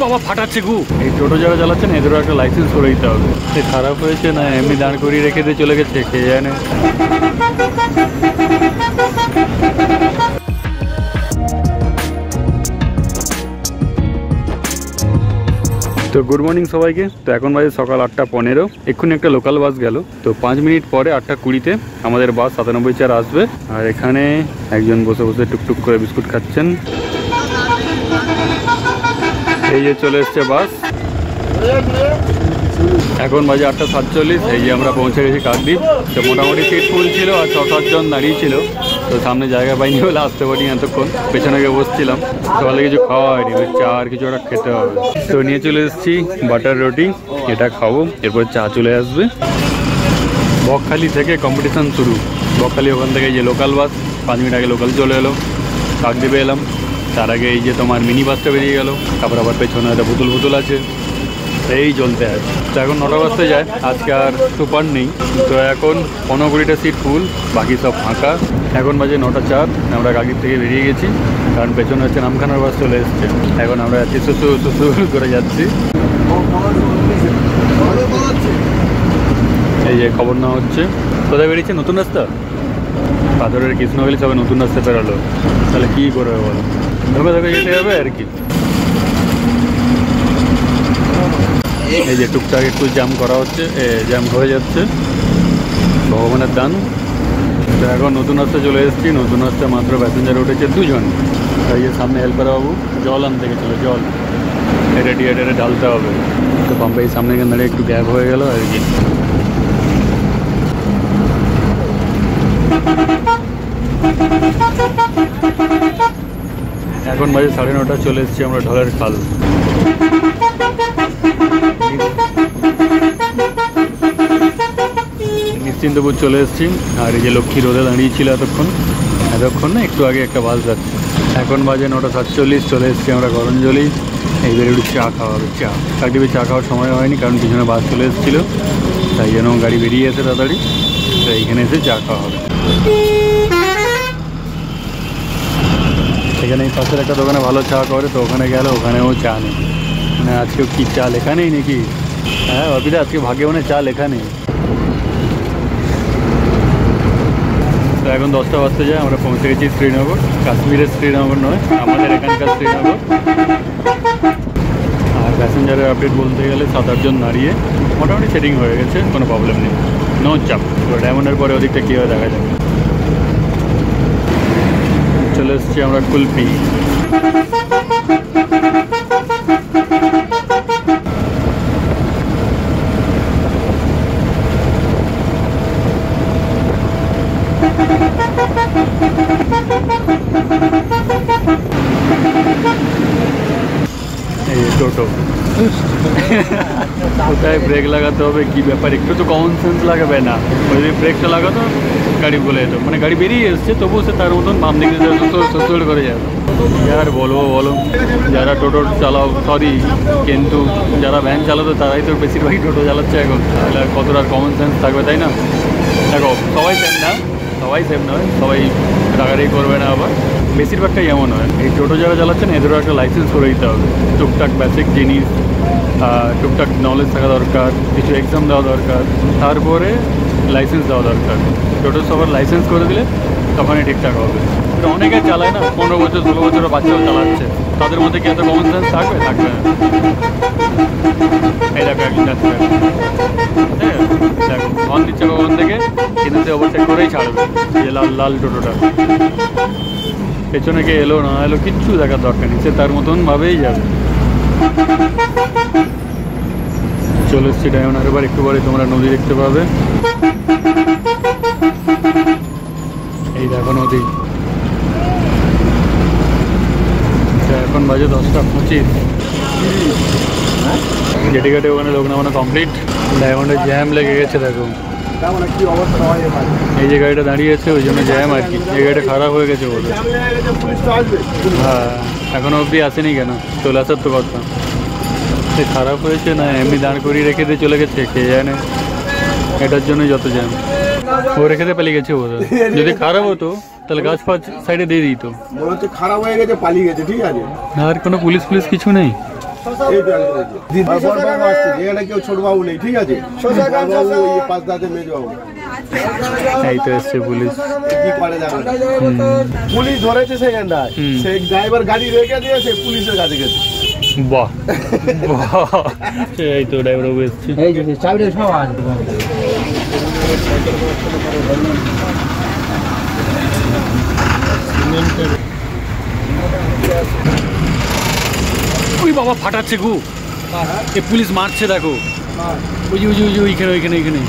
বাবা ফাটাচ্ছে গু। এই টোটো যারা চালাচ্ছেন এদেরও একটা লাইসেন্স করে দিতে হবে। সে খারাপ হয়েছে না এমনি দাঁড় করিয়ে রেখে দিয়ে চলে গেছে কে জানে। তো গুড মর্নিং সবাইকে। তো এখন বাজে সকাল 8:15। এক্ষুনি একটা লোকাল বাস গেল। তো 5 মিনিট পরে 8:20-তে আমাদের বাস 97 আসবে। আর এখানে একজন বসে বসে টুকটুক করে বিস্কুট খাচ্ছেন। এই যে চলে এসছে বাস। এখন বাজে 8:47। এই যে আমরা পৌঁছে গেছি কাকদ্বীপ। তো মোটামুটি সিট ফুল ছিল আর 6-7 জন দাঁড়িয়ে ছিল। তো সামনে জায়গা পাইনি বলে আসতে পারিনি এতক্ষণ, পেছনে গিয়ে বসছিলাম। সকালে কিছু খাওয়া হয়নি, চা আর কিছু একটা খেতে হবে। তো নিয়ে চলে এসেছি বাটার রুটি, এটা খাবো, এরপর চা চলে আসবে। বকখালি থেকে কম্পিটিশান শুরু। বকখালি ওখান থেকে এই যে লোকাল বাস 5 মিনিট আগে লোকাল চলে এলো, কাকদ্বীপে এলাম। তার আগে এই যে তোমার মিনি বাসটা বেরিয়ে গেল, তারপর আবার পেছনে একটা পুতুল আছে, এই চলতে আছে। তো এখন 9টা বাজতে যায়, আজকে আর সুপার নেই। তো এখন 15-20টা সিট ফুল, বাকি সব ফাঁকা। এখন বাজে 9:04। আমরা কাকদ্বীপ থেকে বেরিয়ে গেছি, কারণ পেছনে হচ্ছে নামখানার বাস চলে এসছে। এখন আমরা যাচ্ছি সুসু করে যাচ্ছি। এই যে খবর নেওয়া হচ্ছে। কোথায় বেরিয়েছে? নতুন রাস্তা, পাথরের কৃষ্ণগলি সবাই নতুন রাস্তা বেরোলো। তাহলে কী করবে বলো, ধোকে যেতে হবে আর কি। এই যে টুকটাক একটু জ্যাম করা হচ্ছে, জ্যাম হয়ে যাচ্ছে, ভগবানের দান। তো এখন নতুন রাস্তা চলে এসেছি। নতুন রাস্তা মাত্র প্যাসেঞ্জার উঠেছে 2 জন। এই যে সামনে হেল্পার বাবু জল আনতে গেছিলো, জল রেডিয়েটারে ঢালতে হবে। তো পাম্পে সামনে এখানে দাঁড়িয়ে একটু গ্যাপ হয়ে গেল আর কি। এখন বাজে 9:30। চলে এসেছি আমরা ঢলের খাল। নিশ্চিন্তপুর চলে এসেছি। আর এই যে লক্ষ্মী রোদে দাঁড়িয়েছিল এতক্ষণ না, একটু আগে একটা বাস যাচ্ছে। এখন বাজে 9:47। চলে এসেছি আমরা গরঞ্জলি। এই বেরোটি চা খাওয়া হবে। চা কাকদ্বীপে চা খাওয়ার সময় হয়নি, কারণ পিছনে বাস চলে এসেছিলো, তাই জন্য গাড়ি বেরিয়ে এসে তাড়াতাড়ি। তো এইখানে এসে চা খাওয়া হবে। এখানে এই পাশের একটা দোকানে ভালো চা করে, তো ওখানে গেলে ওখানেও চা নেই। মানে আজকেও কি চা লেখা নেই নাকি? হ্যাঁ অবিদা, আজকে ভাগ্যে মনে চা লেখা নেই। তো এখন 10টা বাজতে যায়, আমরা পৌঁছে গেছি শ্রীনগর। কাশ্মীরের শ্রীনগর নয়, আমাদের এখানকার শ্রীনগর। আর প্যাসেঞ্জারের আপডেট বলতে গেলে 7-8 জন দাঁড়িয়ে মোটামুটি সেটিং হয়ে গেছে, কোনো প্রবলেম নেই, নো চাপ। তো ডায়মন্ডের পরে ওদিকটা কী হয় দেখা যাবে। চলে এসেছি আমরা কুলপি। এই টোটো কোথায় ব্রেক লাগাতে হবে, কি ব্যাপার, একটু তো কমন সেন্স লাগাবে না? ওই ব্রেকটা লাগাতো গাড়ি বলে যেত, মানে গাড়ি বেরিয়ে এসছে তবুও সে তার মতন বাম দিকে সুস্থ করে যাবে। আর বলবো বলো, যারা টোটো চালাও, সরি, কিন্তু যারা ভ্যান চালাতো তারাই তো বেশিরভাগই টোটো চালাচ্ছে এখন। তাহলে কতটা কমন সেন্স থাকবে, তাই না? দেখো সবাই সেম নয়, সবাই রাগারাগি করবে না। আবার বেশিরভাগটাই এমন হয়। এই টোটো যারা চালাচ্ছেন এদেরও একটা লাইসেন্স করে দিতে হবে। টুকটাক বেসিক জিনিস, টুকটাক নলেজ থাকা দরকার, কিছু এক্সাম দেওয়া দরকার, তারপরে লাইসেন্স দেওয়া দরকার। টোটো সবার লাইসেন্স করে দিলে তখনই ঠিকঠাক হবে। অনেকে চালায় না, 15 বছর 16 বছরের বাচ্চাও চালাচ্ছে, তাদের মধ্যে কি এত কমন সেন্স থাকবে না। এই দেখো একজন যাচ্ছে, হ্যাঁ দেখো হর্ন দিচ্ছে কখন থেকে, কিন্তু সে ওভারটেক করেই ছাড়বে। যে লাল টোটোটা পেছনে কে এলো না এলো কিচ্ছু দেখার দরকার নেই, সে তার মতন ভাবেই যাবে। চলে এসছি ডায়মন্ড। এবার একটু পরে তোমরা নদী দেখতে পাবে। এই দেখো নদী। এখন বাজে 10:25। জেটি ঘাটে ওখানে লোক নামানো কমপ্লিট। ডায়মন্ডে জ্যাম লেগে গেছে, দেখো এই যে গাড়িটা দাঁড়িয়ে আছে ওই জন্য জ্যাম আর কি। এই গাড়িটা খারাপ হয়ে গেছে বলে। হ্যাঁ এখনো অবধি আসেনি কেন? চলে আসার তো কথা। সে খারাপ হয়েছে না এমনি দাঁড় করিয়ে রেখে দিয়ে চলে গেছে কে জানে, এটার জন্যই যত জ্যাম। ও রেখে দিয়ে পালিয়ে গেছে বোধ হয়। যদি খারাপ হতো তাহলে গাছ ফাছ সাইডে দিয়ে দিত। খারাপ হয়ে গেছে, পালিয়ে গেছে, ঠিক আছে। আর কোনো পুলিশ কিছু নেই। এখানে কেউ ছোট বাবু নেই, ঠিক আছে? পাঁচ দাঁতে মেজ বাবু। এই তো এসছে পুলিশ। কি করে জানো? পুলিশ ধরেছে সেখানটায়, সেই ড্রাইভার গাড়ি রেখে দিয়েছে, পুলিশের কাছে গেছে। বাহ বাহ, এই তো ড্রাইভার বাবু এসছে। ওই বাবা ফাটাচ্ছে গো, এ পুলিশ মারছে দেখো, ওই যে ওই যে ওই যে ওইখানে ওইখানে ওইখানে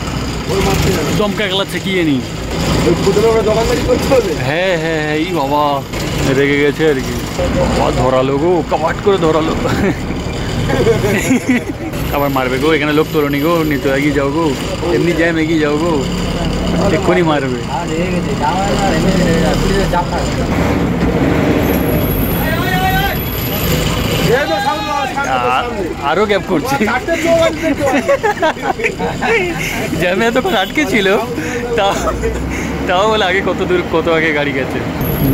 দমকা গেলাচ্ছে কি জানি। হ্যাঁ হ্যাঁ হ্যাঁ, এই বাবা রেগে গেছে আর কি। বাবা ধরালো গো, কাবাট করে ধরালো। আবার মারবে গো, এখানে লোক তোলো নি গো, নিতে এগিয়ে যাও গো, এমনি জ্যাম এগিয়ে যাও গো, এক্ষুনি মারবে। আরো গ্যাপ করছে, জ্যামে এতক্ষণ আটকে ছিল, তাও বলে আগে কত দূর কত আগে গাড়ি গেছে।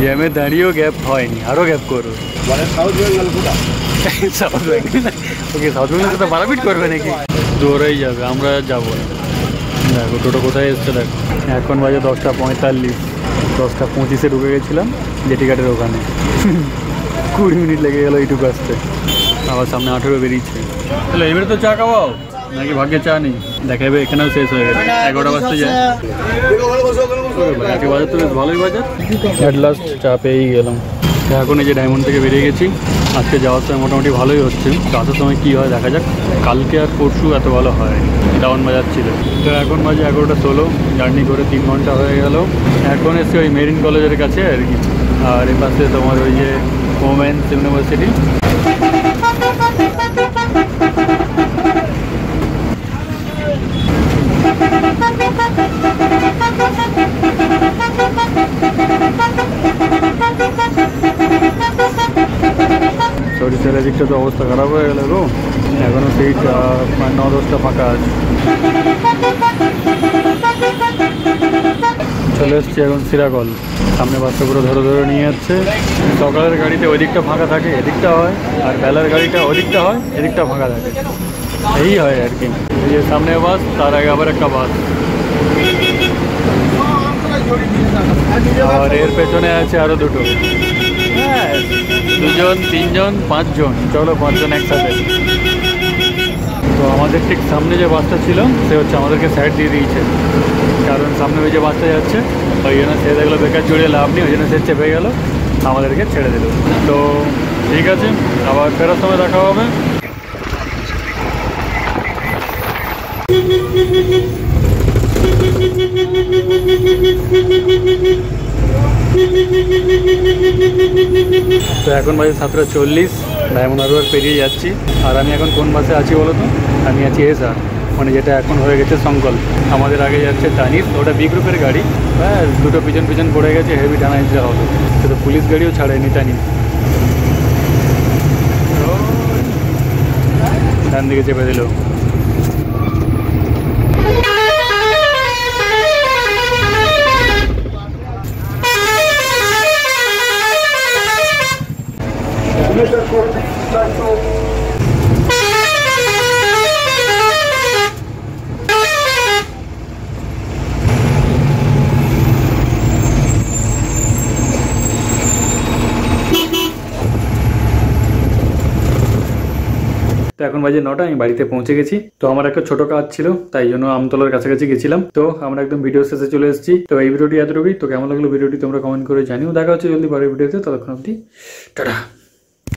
জ্যামে দাঁড়িয়েও গ্যাপ হয়নি, আরো গ্যাপ করো। সাউথ বেঙ্গল, ওকে সাউথ বেঙ্গল তো বারাবিট করবে নাকি? দৌড়াই যাবে, আমরা যাবো। দেখো টোটো কোথায় এসছে দেখো, এখন বাজে 10:45, 10:25-এ ঢুকে গেছিলাম জেটিঘাটের ওখানে। 20 মিনিট লেগে গেল এইটুকু আসতে, আবার সামনে 18 বেরিয়েছে। তাহলে এবারে তো চা খাওয়াও নাকি? ভাগ্যে চা নেই, দেখাবে এখানেও শেষ হয়ে গেছে, 11টা বাজতে যায়। বাজার তো বেশ ভালোই বাজার, অ্যাট লাস্ট চা পেয়েই গেলাম। এখন এই যে ডায়মন্ড থেকে বেরিয়ে গেছি, আজকে যাওয়ার সময় মোটামুটি ভালোই হচ্ছে, তো আসার সময় কী হয় দেখা যাক। কালকে আর পরশু এত ভালো হয়, ডাউন বাজার ছিল। তো এখন বাজে 11:16, জার্নি করে 3 ঘন্টা হয়ে গেল। এখন এসে ওই মেরিন কলেজের কাছে আর কি, আর এর পাশে তোমার ওই যে ওমেন্স ইউনিভার্সিটি। সরিষার দিকটা তো অবস্থা খারাপ হয়ে গেল গো, এখনও সেই 9-10টা ফাঁকা আছে। চলে এসছি এখন সিরাকল, সামনে বাচ্চা পুরো ধরে ধরে নিয়ে যাচ্ছে। সকালের গাড়িতে ওই দিকটা ফাঁকা থাকে, এদিকটা হয়, আর বেলার গাড়িটা ওদিকটা হয়, এদিকটা ফাঁকা থাকে, এই হয় আর কি। এই যে সামনে বাস, তার আগে আবার একটা বাস, আর এর পেছনে আছে আরো দুটো। হ্যাঁ, 2 জন 3 জন 5 জন, চলো 5 জন একসাথে। তো আমাদের ঠিক সামনে যে বাসটা ছিল সে হচ্ছে আমাদেরকে সাইড দিয়ে দিয়েছে, কারণ সামনে ওই যে বাসটা যাচ্ছে, ওই জন্য সে দেখলো বেকার জড়িয়ে লাভ নেই, ওই জন্য সে চেপে গেল, আমাদেরকে ছেড়ে দিল। তো ঠিক আছে, আবার ফেরার সময় দেখা হবে। তো এখন বাজে 7:40, ডায়মন্ড হারবার পেরিয়ে যাচ্ছি। আর আমি এখন কোন বাসে আছি বলো তো? আমি আছি এসআর, মানে যেটা এখন হয়ে গেছে সংকল্প। আমাদের আগে যাচ্ছে তানিস, ওটা বি গ্রুপের গাড়ি, ব্যাস দুটো পিছন পিছন পড়ে গেছে, হেভি টানা হিসেবে হলো। তো পুলিশ গাড়িও ছাড়েনি তানিস, ডান দিকে চেপে দিল। তো এখন বাজে 9টা, আমি বাড়িতে পৌঁছে গেছি। তো আমার একটা ছোট কাজ ছিল, তাই জন্য আমতলার কাছাকাছি গেছিলাম। তো আমরা একদম ভিডিও শেষে চলে এসেছি। তো এই ভিডিওটি এতটুকুই। তো কেমন লাগলো ভিডিওটি তোমরা কমেন্ট করে জানিও। দেখা হচ্ছে জলদি পরের ভিডিওতে, ততক্ষণ অবধি টাটা।